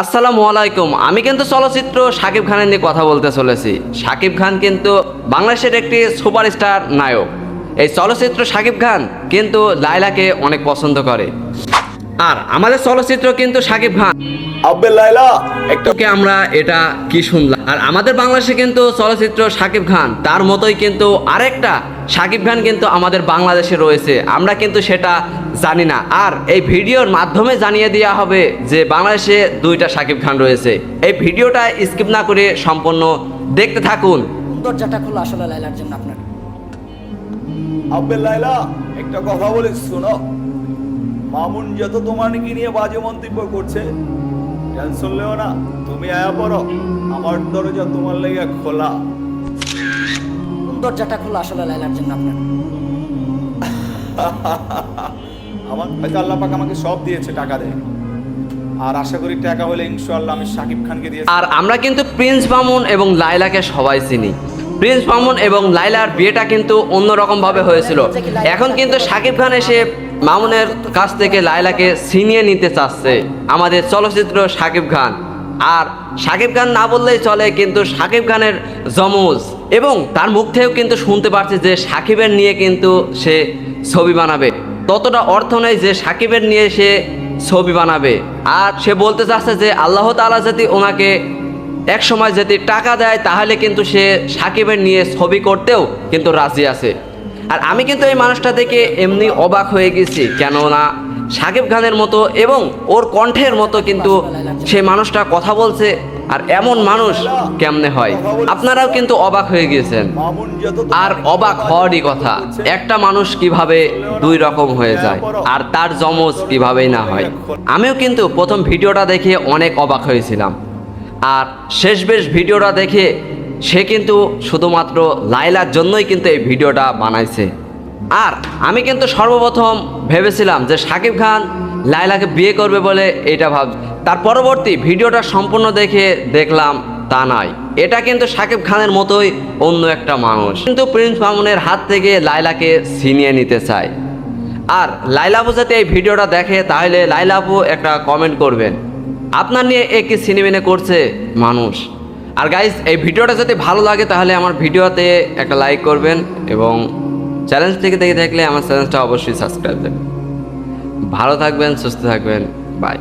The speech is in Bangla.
আসসালামু আলাইকুম। আমি কিন্তু চলচ্চিত্র শাকিব খানের নিয়ে কথা বলতে চলেছি। শাকিব খান কিন্তু বাংলাদেশের একটি সুপারস্টার নায়ক। এই চলচ্চিত্র শাকিব খান কিন্তু লায়লাকে অনেক পছন্দ করে। আর আমাদের চলচ্চিত্র কিন্তু শাকিব খান আব্বে লাইলা একটা তোকে আমরা এটা কি শুনলাম। আর আমাদের বাংলাদেশে কিন্তু চলচ্চিত্র শাকিব খান তার মতোই কিন্তু আরেকটা শাকিব খান কিন্তু আমাদের বাংলাদেশে রয়েছে, আমরা কিন্তু সেটা জানি না। আর এই ভিডিওর মাধ্যমে জানিয়ে দেওয়া হবে যে বাংলাদেশে দুইটা শাকিব খান রয়েছে। এই ভিডিওটা স্কিপ না করে সম্পূর্ণ দেখতে থাকুন। দরজাটা খোলা আসলে লাইলার জন্য আপনার। আব্বে লাইলা একটা কথা বলি শোনো। মামুন যত তোমার নিয়ে বাজে মন্তব্য করছে টেনশন লেও না, তুমি আয়া পড়ো, আমার দরজা তোমার লেগে খোলা। দরজাটা খোলা আসলে লাইলার জন্য আপনার। আমার হয়তো আল্লাহ পাক আমাকে সব দিয়েছে, টাকা দেয়, আর আশা করি টাকা হলে ইনশাআল্লাহ আমি শাকিব খানকে দিয়ে। আর আমরা কিন্তু প্রিন্স মামুন এবং লায়লাকে সবাই চিনি। প্রিন্স মামুন এবং লায়লার বিয়েটা কিন্তু অন্যরকম ভাবে হয়েছিল। এখন কিন্তু শাকিব খান এসে মামুনের কাছ থেকে লায়লাকে ছিনিয়ে নিতে চাচ্ছে আমাদের চলচ্চিত্র শাকিব খান। আর শাকিব খান না বললেই চলে, কিন্তু শাকিব খানের যমজ এবং তার মুখ থেকেও কিন্তু শুনতে পারছি যে শাকিবের নিয়ে কিন্তু সে ছবি বানাবে। ততটা অর্থ নেই যে শাকিবের নিয়ে সে ছবি বানাবে। আর সে বলতে চাচ্ছে যে আল্লাহ তাআলা যদি ওনাকে এক সময় যদি টাকা দেয় তাহলে কিন্তু সে শাকিবের নিয়ে ছবি করতেও কিন্তু রাজি আছে। আর আমি কিন্তু এই মানুষটা দেখে এমনি অবাক হয়ে গেছি, কেননা শাকিব খানের মতো এবং ওর কণ্ঠের মতো কিন্তু সেই মানুষটা কথা বলছে। আর এমন মানুষ কেমনে হয়, আপনারাও কিন্তু অবাক হয়ে গিয়েছেন। মামুন যত আর অবাক হওয়ারই কথা, একটা মানুষ কিভাবে দুই রকম হয়ে যায় আর তার যমজ কিভাবেই না হয়। আমিও কিন্তু প্রথম ভিডিওটা দেখে অনেক অবাক হয়েছিলাম। আর শেষ বেশ ভিডিওটা দেখে সে কিন্তু শুধুমাত্র লায়লার জন্যই কিন্তু এই ভিডিওটা বানাইছে। আর আমি কিন্তু সর্বপ্রথম ভেবেছিলাম যে শাকিব খান লায়লাকে বিয়ে করবে বলে এটা তার পরবর্তী ভিডিওটা সম্পূর্ণ দেখে দেখলাম তা নয়, এটা কিন্তু শাকিব খানের মতোই অন্য একটা মানুষ কিন্তু প্রিন্স মামুনের হাত থেকে লায়লাকে ছিনিয়ে নিতে চায়। আর লায়লা আপু যাতে এই ভিডিওটা দেখে তাহলে লায়লা আপু একটা কমেন্ট করবেন আপনার নিয়ে একই সিনেমেনে করছে মানুষ। আর গাইস, এই ভিডিওটা যদি ভালো লাগে তাহলে আমার ভিডিওতে একটা লাইক করবেন এবং চ্যালেঞ্জ থেকে দেখে থাকলে আমার চ্যানেলটা অবশ্যই সাবস্ক্রাইব দেবেন। ভালো থাকবেন, সুস্থ থাকবেন, বাই।